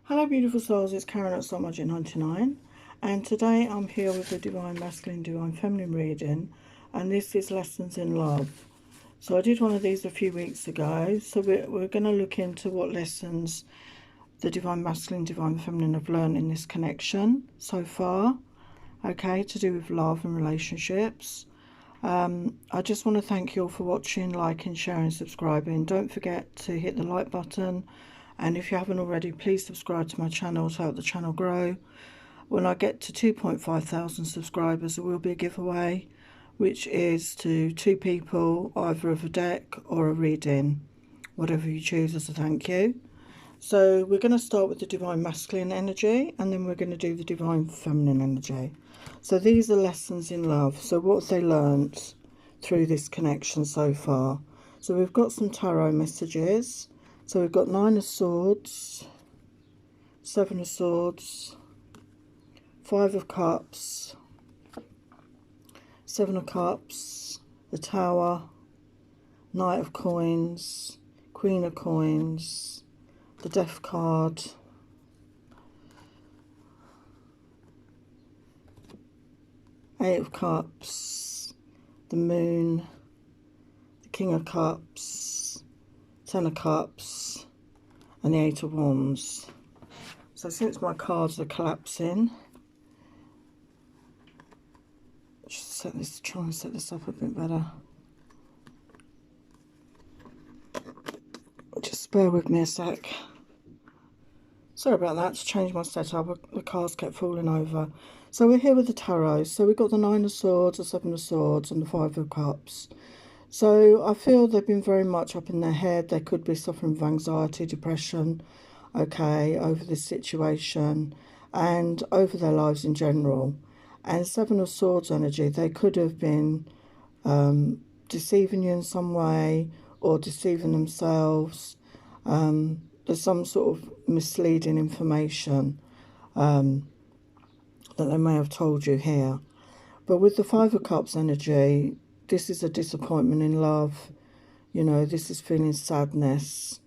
Hello beautiful souls, it's Karen at Soulmates99, and today I'm here with the Divine Masculine, Divine Feminine reading, and this is Lessons in Love. So I did one of these a few weeks ago, so we're going to look into what lessons the Divine Masculine, Divine Feminine have learned in this connection so far, okay, to do with love and relationships. I just want to thank you all for watching, liking, sharing, subscribing. Don't forget to hit the like button, and if you haven't already, please subscribe to my channel to help the channel grow. When I get to 2.5 thousand subscribers, there will be a giveaway, which is to 2 people, either of a deck or a reading, whatever you choose as a thank you. So we're going to start with the Divine Masculine energy, and then we're going to do the Divine Feminine energy. So these are lessons in love. So what have they learnt through this connection so far? So we've got some tarot messages. So we've got 9 of Swords, 7 of Swords, 5 of Cups, 7 of Cups, the Tower, Knight of Coins, Queen of Coins, the Death card, Eight of Cups, the Moon, the King of Cups, 10 of Cups, and the 8 of Wands. So since my cards are collapsing, just try and set this up a bit better. Just bear with me a sec. Sorry about that, to change my setup, the cards kept falling over. So we're here with the tarot. So we've got the 9 of Swords, the 7 of Swords, and the 5 of Cups. So I feel they've been very much up in their head. They could be suffering with anxiety, depression, okay, over this situation and over their lives in general. And 7 of Swords energy, they could have been deceiving you in some way or deceiving themselves. There's some sort of misleading information that they may have told you here. But with the 5 of Cups energy, this is a disappointment in love. You know, this is feeling sadness.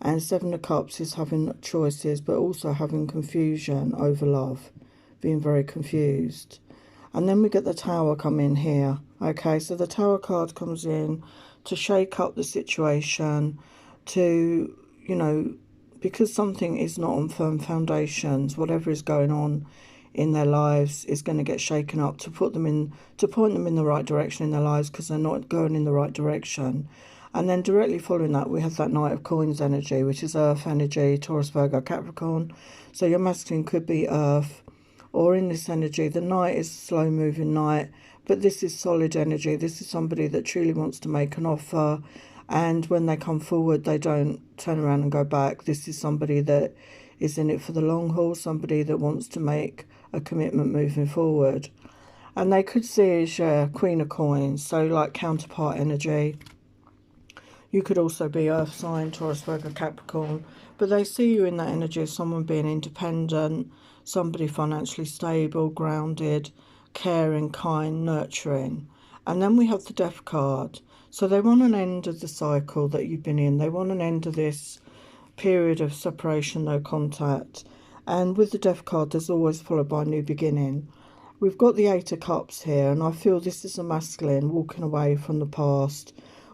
And 7 of Cups is having choices, but also having confusion over love, being very confused. And then we get the Tower come in here. Okay, so the Tower card comes in to shake up the situation, to, you know, because something is not on firm foundations, whatever is going on in their lives is going to get shaken up, to put them in, to point them in the right direction in their lives, because they're not going in the right direction. And then directly following that, we have that Knight of Coins energy, which is Earth energy, Taurus, Virgo, Capricorn. So your masculine could be Earth, or in this energy, the Knight is a slow moving Knight, but this is solid energy. This is somebody that truly wants to make an offer, and when they come forward, they don't turn around and go back. This is somebody that is in it for the long haul, somebody that wants to make a commitment moving forward. And they could see as your Queen of Coins, so like counterpart energy. You could also be Earth sign, Taurus, Virgo, Capricorn, but they see you in that energy as someone being independent, somebody financially stable, grounded, caring, kind, nurturing. And then we have the Death card. So they want an end of the cycle that you've been in. They want an end of this period of separation, no contact. And with the Death card, there's always followed by a new beginning. We've got the 8 of Cups here, and I feel this is a masculine walking away from the past,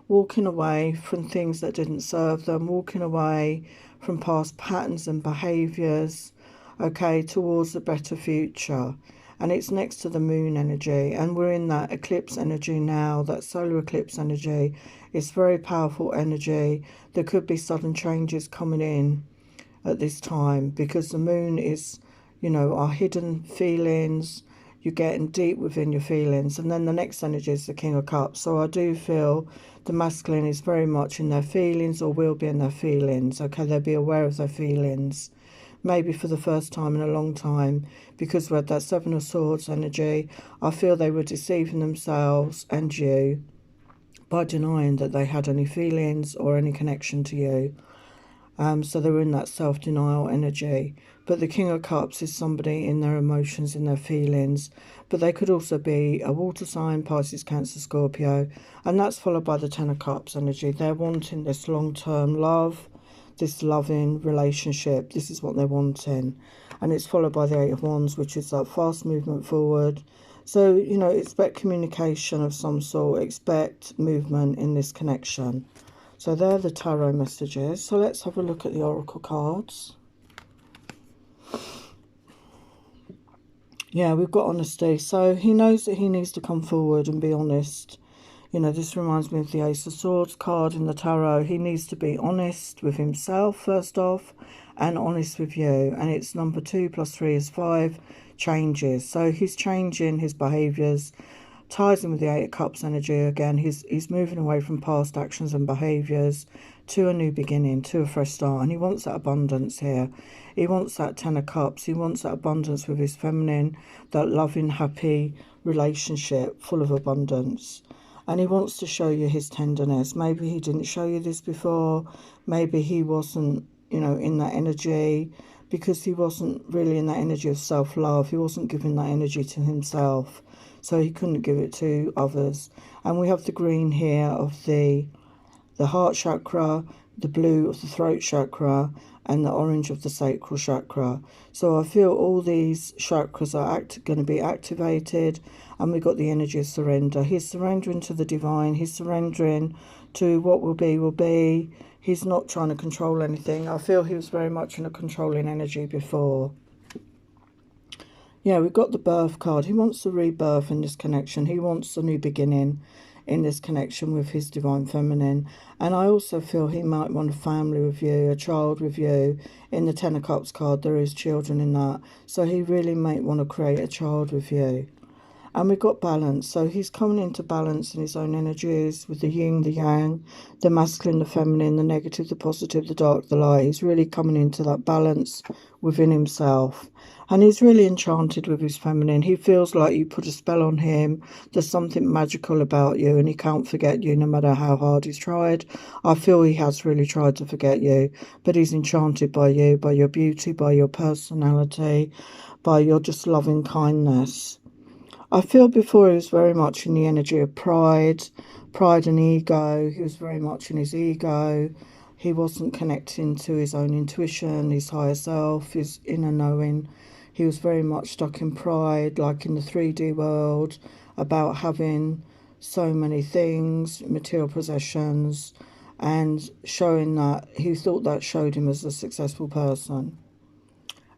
walking away from things that didn't serve them, walking away from past patterns and behaviours, okay, towards a better future. And it's next to the Moon energy, and we're in that eclipse energy now, that solar eclipse energy. It's very powerful energy. There could be sudden changes coming in at this time, because the Moon is, you know, our hidden feelings. You're getting deep within your feelings. And then the next energy is the King of Cups. So I do feel the masculine is very much in their feelings, or will be in their feelings. Okay, they'll be aware of their feelings, maybe for the first time in a long time, because we had that 7 of Swords energy. I feel they were deceiving themselves and you by denying that they had any feelings or any connection to you. So they were in that self-denial energy. But the King of Cups is somebody in their emotions, in their feelings. But they could also be a water sign, Pisces, Cancer, Scorpio. And that's followed by the 10 of Cups energy. They're wanting this long-term love. this loving relationship. This is what they're wanting. And it's followed by the Eight of Wands, which is that fast movement forward. So, you know, expect communication of some sort. Expect movement in this connection. So they're the tarot messages. So let's have a look at the oracle cards. Yeah, we've got honesty. So he knows that he needs to come forward and be honest. You know, this reminds me of the Ace of Swords card in the tarot. He needs to be honest with himself, first off, and honest with you. And it's number 2 plus 3 is 5, changes. So he's changing his behaviours. Ties in with the Eight of Cups energy again. He's moving away from past actions and behaviours to a new beginning, to a fresh start. And he wants that abundance here. He wants that Ten of Cups. He wants that abundance with his feminine, that loving, happy relationship full of abundance. And he wants to show you his tenderness. Maybe he didn't show you this before. Maybe he wasn't, you know, in that energy, because he wasn't really in that energy of self-love. He wasn't giving that energy to himself, so he couldn't give it to others. And we have the green here of the heart chakra, the blue of the throat chakra, and the orange of the sacral chakra. So I feel all these chakras are going to be activated, and we've got the energy of surrender. He's surrendering to the divine. He's surrendering to what will be, will be. He's not trying to control anything. I feel he was very much in a controlling energy before. Yeah, we've got the birth card. He wants the rebirth in this connection. He wants a new beginning in this connection with his divine feminine. And I also feel he might want a family with you, a child with you. In the Ten of Cups card, there is children in that. So he really might want to create a child with you. And we've got balance. So he's coming into balance in his own energies with the yin, the yang, the masculine, the feminine, the negative, the positive, the dark, the light. He's really coming into that balance within himself. And he's really enchanted with his feminine. He feels like you put a spell on him. There's something magical about you, and he can't forget you no matter how hard he's tried. I feel he has really tried to forget you, but he's enchanted by you, by your beauty, by your personality, by your just loving kindness. I feel before he was very much in the energy of pride and ego. He was very much in his ego. He wasn't connecting to his own intuition, his higher self, his inner knowing. He was very much stuck in pride, like in the 3D world, about having so many things, material possessions, and showing that he thought that showed him as a successful person.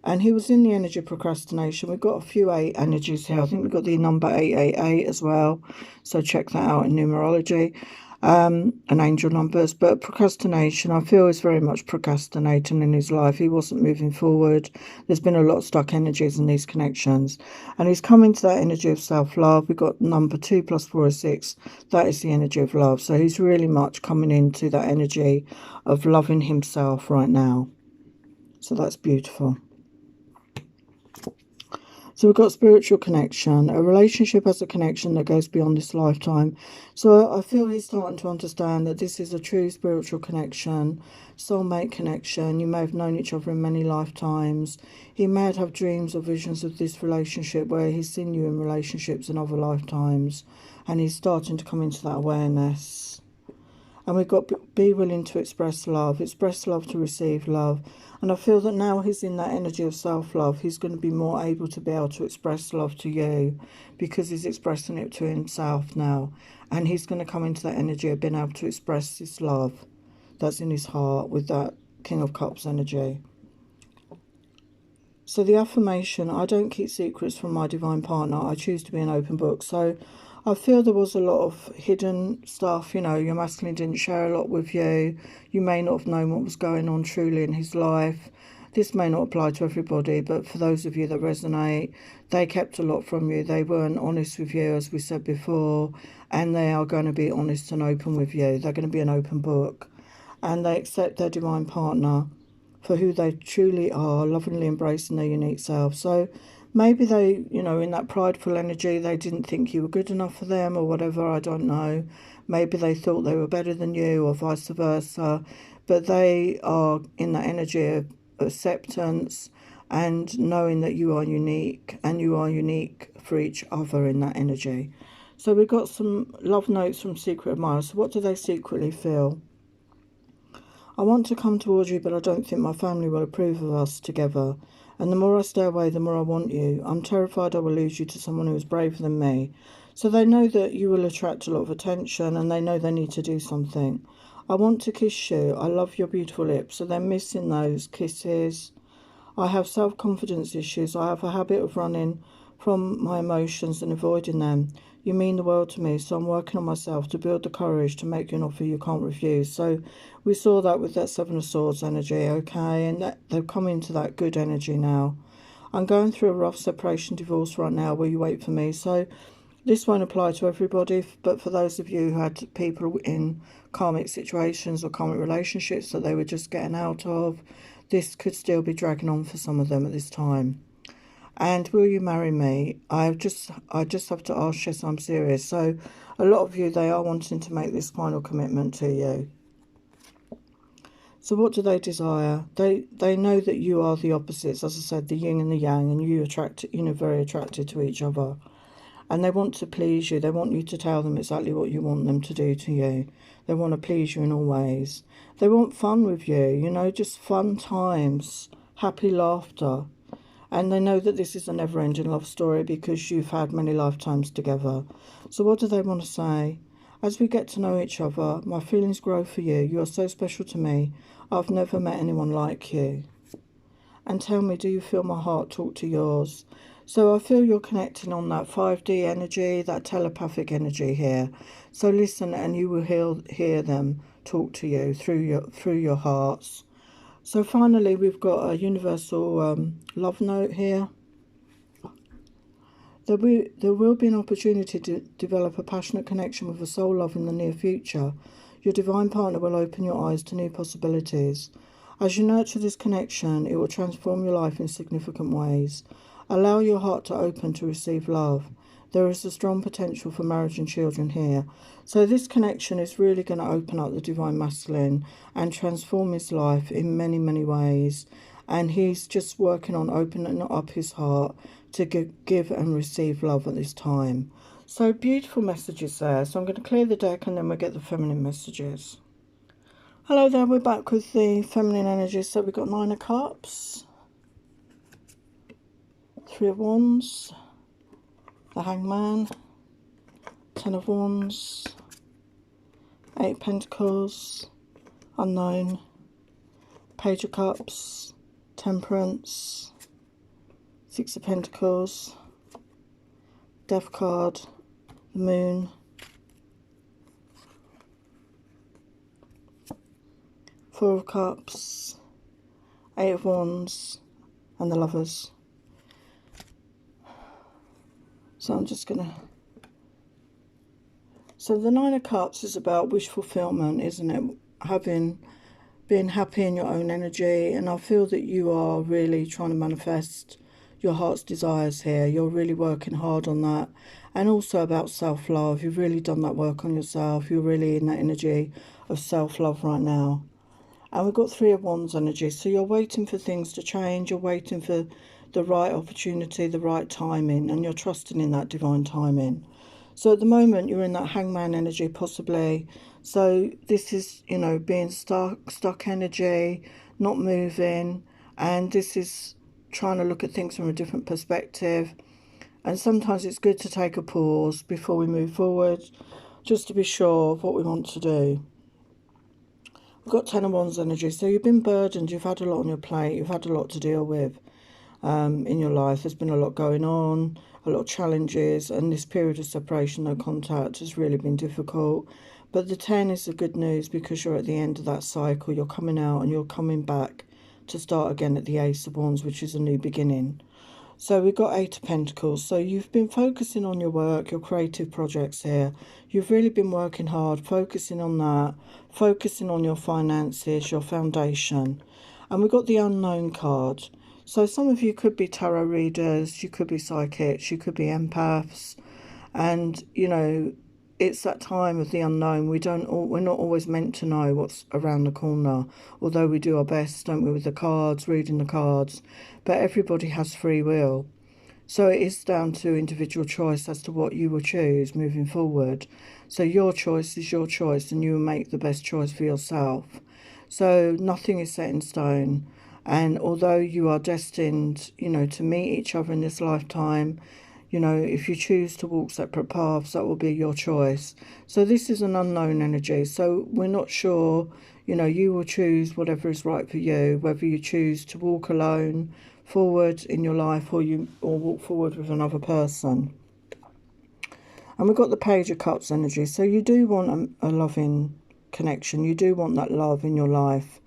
And he was in the energy of procrastination. We've got a few 8 energies here. I think we've got the number 888 as well. So check that out in numerology and angel numbers. But procrastination, I feel, is very much procrastinating in his life. He wasn't moving forward. There's been a lot of stuck energies in these connections. And he's coming to that energy of self-love. We've got number 2 plus 4 is 6. That is the energy of love. So he's really much coming into that energy of loving himself right now. So that's beautiful. So we've got spiritual connection. A relationship has a connection that goes beyond this lifetime. So I feel he's starting to understand that this is a true spiritual connection, soulmate connection. You may have known each other in many lifetimes. He may have dreams or visions of this relationship where he's seen you in relationships in other lifetimes. And he's starting to come into that awareness. And we've got be willing to express love to receive love. And I feel that now he's in that energy of self-love, he's going to be more able to be able to express love to you, because he's expressing it to himself now. And he's going to come into that energy of being able to express this love that's in his heart with that King of Cups energy. So the affirmation, I don't keep secrets from my divine partner. I choose to be an open book. So I feel there was a lot of hidden stuff. You know, your masculine didn't share a lot with you. You may not have known what was going on truly in his life. This may not apply to everybody, but for those of you that resonate, they kept a lot from you. They weren't honest with you, as we said before, and they are going to be honest and open with you. They're going to be an open book, and they accept their divine partner for who they truly are, lovingly embracing their unique self. So maybe they, you know, in that prideful energy, they didn't think you were good enough for them or whatever, I don't know. Maybe they thought they were better than you or vice versa. But they are in that energy of acceptance and knowing that you are unique, and you are unique for each other in that energy. So we've got some love notes from Secret Admirers. So what do they secretly feel? I want to come towards you, but I don't think my family will approve of us together. And the more I stay away, the more I want you. I'm terrified I will lose you to someone who is braver than me. So they know that you will attract a lot of attention, and they know they need to do something. I want to kiss you. I love your beautiful lips. So they're missing those kisses. I have self-confidence issues. I have a habit of running from my emotions and avoiding them. You mean the world to me, so I'm working on myself to build the courage to make you an offer you can't refuse. So we saw that with that Seven of Swords energy, okay, and that they've come into that good energy now. I'm going through a rough separation divorce right now. Will you wait for me? So this won't apply to everybody, but for those of you who had people in karmic situations or karmic relationships that they were just getting out of, this could still be dragging on for some of them at this time. And will you marry me? I just have to ask, yes, I'm serious. So a lot of you, they are wanting to make this final commitment to you. So what do they desire? They know that you are the opposites, as I said, the yin and the yang, and you attract, very attracted to each other. And they want to please you. They want you to tell them exactly what you want them to do to you. They want to please you in all ways. They want fun with you, just fun times, happy laughter. And they know that this is a never-ending love story because you've had many lifetimes together. So what do they want to say? As we get to know each other, my feelings grow for you. You are so special to me. I've never met anyone like you. And tell me, do you feel my heart talk to yours? So I feel you're connecting on that 5D energy, that telepathic energy here. So listen, and you will hear them talk to you through your hearts. So finally, we've got a universal love note here. There will be an opportunity to develop a passionate connection with a soul love in the near future. Your divine partner will open your eyes to new possibilities. As you nurture this connection, it will transform your life in significant ways. Allow your heart to open to receive love. There is a strong potential for marriage and children here. So this connection is really going to open up the divine masculine and transform his life in many, many ways. And he's just working on opening up his heart to give and receive love at this time. So beautiful messages there. So I'm going to clear the deck and then we'll get the feminine messages. Hello there, we're back with the feminine energy. So we've got 9 of Cups, 3 of Wands, the Hangman, 10 of Wands, 8 of Pentacles, Unknown, Page of Cups, Temperance, 6 of Pentacles, Death card, the Moon, 4 of Cups, 8 of Wands, and the Lovers. So I'm just going to... So the 9 of Cups is about wish fulfillment, isn't it? Being happy in your own energy. And I feel that you are really trying to manifest your heart's desires here. You're really working hard on that. And also about self-love. You've really done that work on yourself. You're really in that energy of self-love right now. And we've got 3 of Wands energy. So you're waiting for things to change. You're waiting for the right opportunity, the right timing, and you're trusting in that divine timing. So at the moment, you're in that Hangman energy, possibly. So this is, being stuck energy, not moving. And this is trying to look at things from a different perspective. And sometimes it's good to take a pause before we move forward, just to be sure of what we want to do. We've got 10 of Wands energy. So you've been burdened. You've had a lot on your plate. You've had a lot to deal with in your life. There's been a lot going on, a lot of challenges. And this period of separation, no contact, has really been difficult. But the 10 is the good news because you're at the end of that cycle. You're coming out and you're coming back to start again at the Ace of Wands, which is a new beginning. So we've got 8 of Pentacles. So you've been focusing on your work, your creative projects here. You've really been working hard, focusing on that, focusing on your finances, your foundation. And we've got the Unknown card. So some of you could be tarot readers, you could be psychics, you could be empaths. And, it's that time of the unknown. We're not always meant to know what's around the corner, although we do our best, don't we, with the cards, reading the cards. But everybody has free will. So it is down to individual choice as to what you will choose moving forward. So your choice is your choice and you will make the best choice for yourself. So nothing is set in stone. And although you are destined, you know, to meet each other in this lifetime, you know, if you choose to walk separate paths, that will be your choice. So this is an unknown energy. So we're not sure, you know, you will choose whatever is right for you, whether you choose to walk alone forward in your life or walk forward with another person. And we've got the Page of Cups energy. So you do want a loving connection. You do want that love in your life.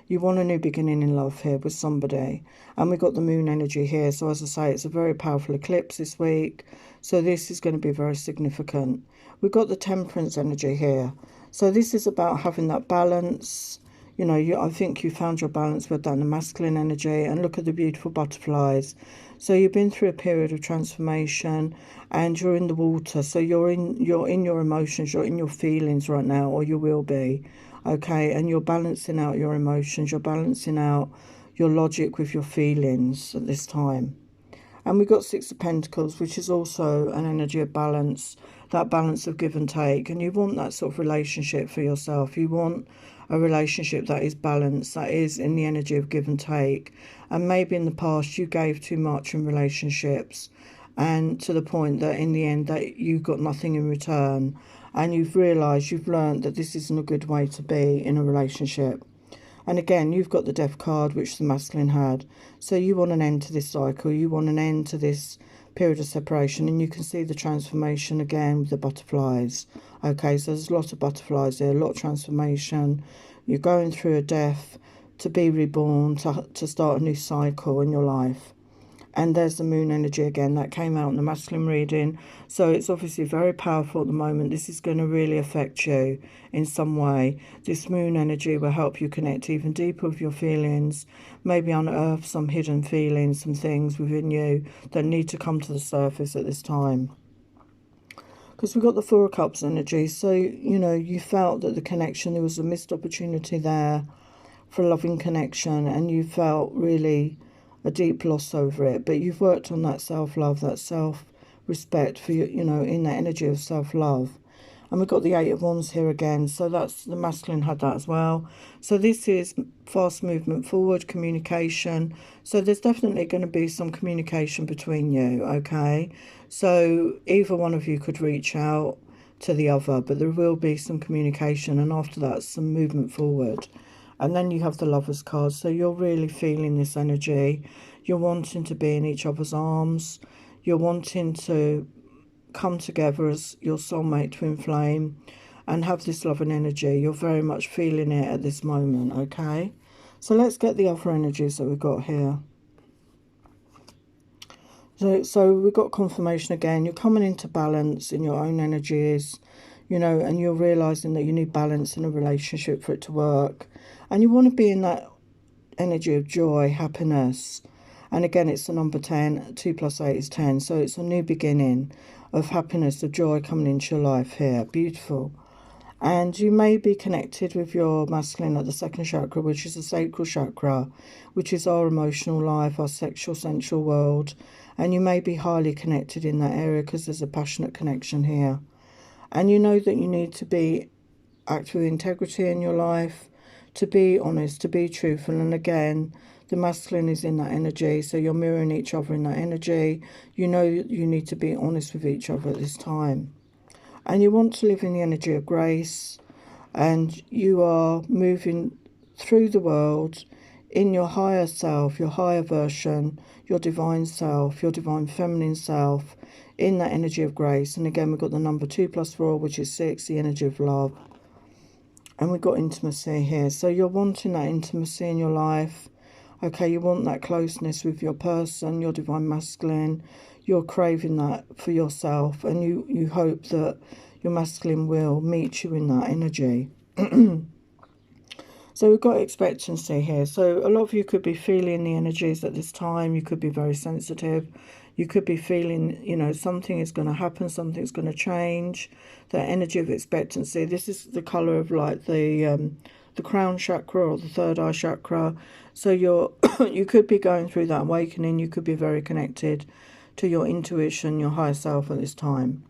You want a new beginning in love here with somebody. And we've got the Moon energy here. So as I say, it's a very powerful eclipse this week. So this is going to be very significant. We've got the Temperance energy here. So this is about having that balance. You know, I think you found your balance with that, the masculine energy. And look at the beautiful butterflies. So you've been through a period of transformation and you're in the water. So you're in your emotions, you're in your feelings right now, or you will be. Okay, and you're balancing out your emotions, you're balancing out your logic with your feelings at this time. And we've got Six of Pentacles, which is also an energy of balance, that balance of give and take. And you want that sort of relationship for yourself. You want a relationship that is balanced, that is in the energy of give and take. And maybe in the past you gave too much in relationships, and to the point that in the end that you got nothing in return. And you've realised, you've learned that this isn't a good way to be in a relationship. And again, you've got the Death card, which the masculine had. So you want an end to this cycle. You want an end to this period of separation. And you can see the transformation again with the butterflies. Okay, so there's a lot of butterflies there, a lot of transformation. You're going through a death to be reborn, to start a new cycle in your life. And there's the Moon energy again that came out in the masculine reading. So it's obviously very powerful at the moment. This is going to really affect you in some way. This Moon energy will help you connect even deeper with your feelings, maybe unearth some hidden feelings, some things within you that need to come to the surface at this time. Because we've got the Four of Cups energy. So, you know, you felt that the connection, there was a missed opportunity there for a loving connection, and you felt really a deep loss over it, but you've worked on that self-love, that self-respect for you know, in that energy of self-love. And we've got the Eight of Wands here again, so that's the masculine had that as well. So this is fast movement forward, communication. So there's definitely going to be some communication between you, okay? So either one of you could reach out to the other, but there will be some communication, and after that some movement forward. And then you have the Lovers card. So you're really feeling this energy. You're wanting to be in each other's arms. You're wanting to come together as your soulmate twin flame and have this love and energy. You're very much feeling it at this moment, okay? So let's get the other energies that we've got here. So we've got confirmation again. You're coming into balance in your own energies, you know, and you're realising that you need balance in a relationship for it to work. And you want to be in that energy of joy, happiness. And again, it's the number 10. 2 + 8 is 10. So it's a new beginning of happiness, of joy coming into your life here. Beautiful. And you may be connected with your masculine at the second chakra, which is the sacral chakra, which is our emotional life, our sexual, sensual world. And you may be highly connected in that area because there's a passionate connection here. And you know that you need to act with integrity in your life, to be honest, to be truthful. And again, the masculine is in that energy, so you're mirroring each other in that energy. You know you need to be honest with each other at this time. And you want to live in the energy of grace, and you are moving through the world in your higher self, your higher version, your divine self, your divine feminine self, in that energy of grace. And again, we've got the number 2 + 4, which is 6, the energy of love. And we've got intimacy here. So you're wanting that intimacy in your life. Okay, you want that closeness with your person, your divine masculine. You're craving that for yourself. And you hope that your masculine will meet you in that energy. So we've got expectancy here. So a lot of you could be feeling the energies at this time. You could be very sensitive. You could be feeling, you know, something is going to happen, something's going to change. That energy of expectancy. This is the colour of like the crown chakra or the third eye chakra. So you could be going through that awakening. You could be very connected to your intuition, your higher self at this time.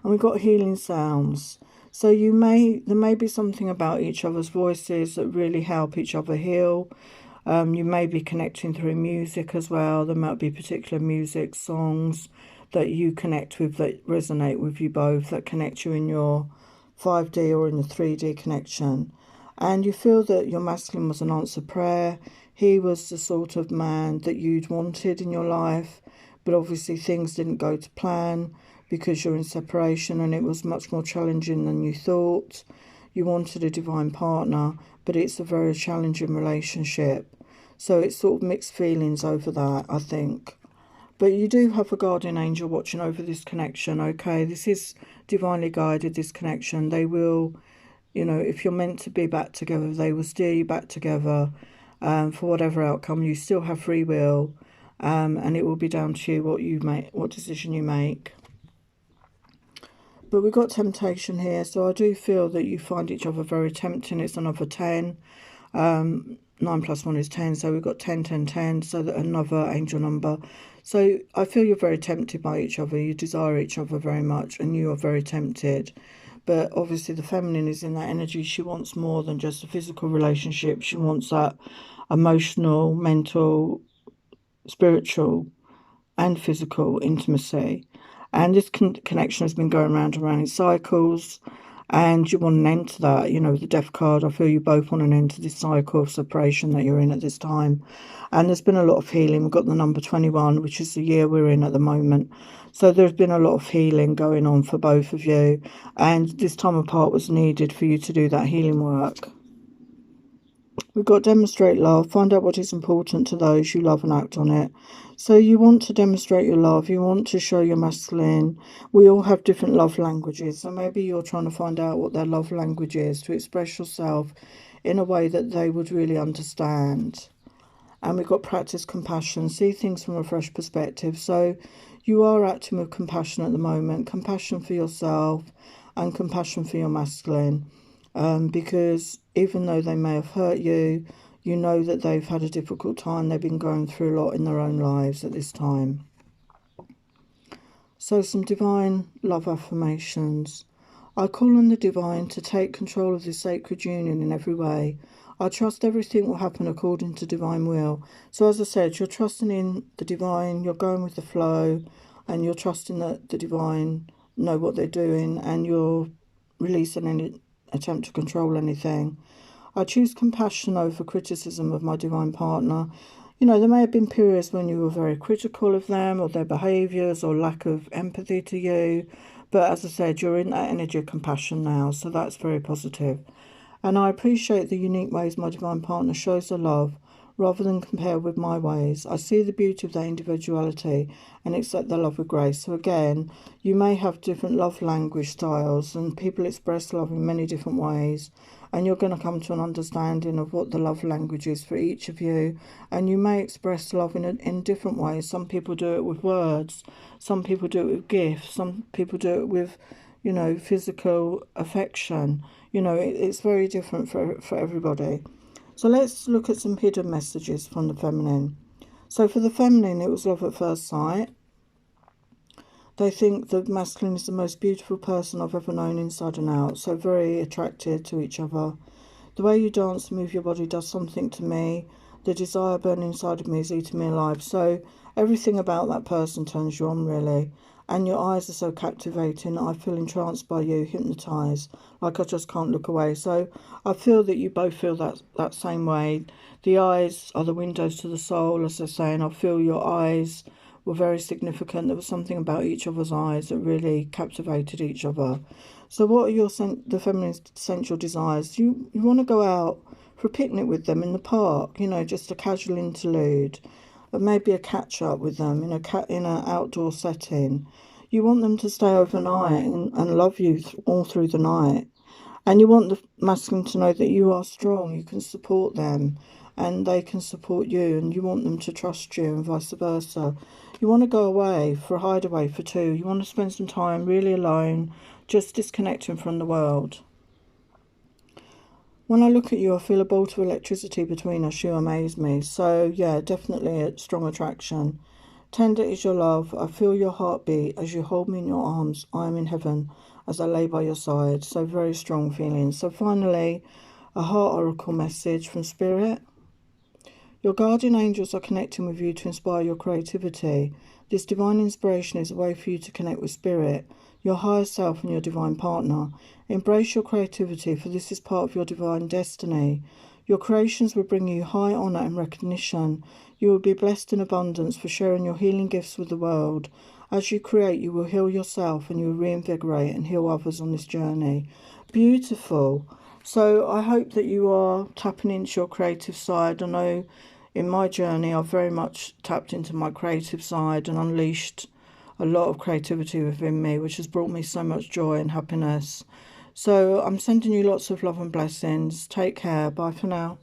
And we've got healing sounds. So there may be something about each other's voices that really help each other heal. You may be connecting through music as well. There might be particular music, songs that you connect with that resonate with you both, that connect you in your 5D or in the 3D connection. And you feel that your masculine was an answered prayer. He was the sort of man that you'd wanted in your life, but obviously things didn't go to plan because you're in separation and it was much more challenging than you thought. You wanted a divine partner, but it's a very challenging relationship. So it's sort of mixed feelings over that, I think. But you do have a guardian angel watching over this connection, okay? This is divinely guided, this connection. They will, if you're meant to be back together, they will steer you back together for whatever outcome. You still have free will, and it will be down to you what decision you make. But we've got temptation here, so I do feel that you find each other very tempting. It's another 10. 9 plus 1 is 10, so we've got 10, 10, 10, so that another angel number. So I feel you're very tempted by each other. You desire each other very much, and you are very tempted. But obviously the feminine is in that energy. She wants more than just a physical relationship. She wants that emotional, mental, spiritual, and physical intimacy. And this connection has been going round and round in cycles, and you want an end to that. With the death card, I feel you both want an end to this cycle of separation that you're in at this time. And there's been a lot of healing. We've got the number 21, which is the year we're in at the moment. So there's been a lot of healing going on for both of you, and this time apart was needed for you to do that healing work. We've got demonstrate love. Find out what is important to those you love and act on it. So you want to demonstrate your love. You want to show your masculine. We all have different love languages. So maybe you're trying to find out what their love language is, to express yourself in a way that they would really understand. And we've got practice compassion. See things from a fresh perspective. So you are acting with compassion at the moment. Compassion for yourself and compassion for your masculine. Because even though they may have hurt you, you know that they've had a difficult time. They've been going through a lot in their own lives at this time. So some divine love affirmations. I call on the divine to take control of this sacred union in every way. I trust everything will happen according to divine will. So as I said, you're trusting in the divine, you're going with the flow, and you're trusting that the divine know what they're doing, and you're releasing any attempt to control anything. I choose compassion over criticism of my divine partner. There may have been periods when you were very critical of them or their behaviours or lack of empathy to you. But as I said, you're in that energy of compassion now, so that's very positive. And I appreciate the unique ways my divine partner shows their love rather than compare with my ways. I see the beauty of their individuality and accept their love with grace. So again, you may have different love language styles, and people express love in many different ways, and you're going to come to an understanding of what the love language is for each of you. And you may express love in different ways. Some people do it with words, some people do it with gifts, some people do it with physical affection. It's very different for everybody. So let's look at some hidden messages from the feminine. So for the feminine, it was love at first sight. They think the masculine is the most beautiful person I've ever known inside and out. So very attracted to each other. The way you dance and move your body does something to me. The desire burning inside of me is eating me alive. So everything about that person turns you on, really. And your eyes are so captivating. I feel entranced by you, hypnotised, like I just can't look away. So I feel that you both feel that same way. The eyes are the windows to the soul, as they're saying. I feel your eyes were very significant. There was something about each other's eyes that really captivated each other. So what are the feminine sensual desires? You want to go out for a picnic with them in the park, just a casual interlude. But maybe a catch-up with them in an outdoor setting. You want them to stay overnight and love you all through the night. And you want the masculine to know that you are strong, you can support them, and they can support you, and you want them to trust you, and vice versa. You want to go away for a hideaway for two. You want to spend some time really alone, just disconnecting from the world. When I look at you, I feel a bolt of electricity between us. You amaze me. So, yeah, definitely a strong attraction. Tender is your love. I feel your heartbeat as you hold me in your arms. I am in heaven. as I lay by your side. So very strong feelings. So finally, a heart oracle message from Spirit. Your guardian angels are connecting with you to inspire your creativity. This divine inspiration is a way for you to connect with Spirit, your higher self and your divine partner. Embrace your creativity, for this is part of your divine destiny. Your creations will bring you high honour and recognition. You will be blessed in abundance for sharing your healing gifts with the world. As you create, you will heal yourself and you will reinvigorate and heal others on this journey. Beautiful. So I hope that you are tapping into your creative side. I know in my journey I've very much tapped into my creative side and unleashed a lot of creativity within me, which has brought me so much joy and happiness. So I'm sending you lots of love and blessings. Take care. Bye for now.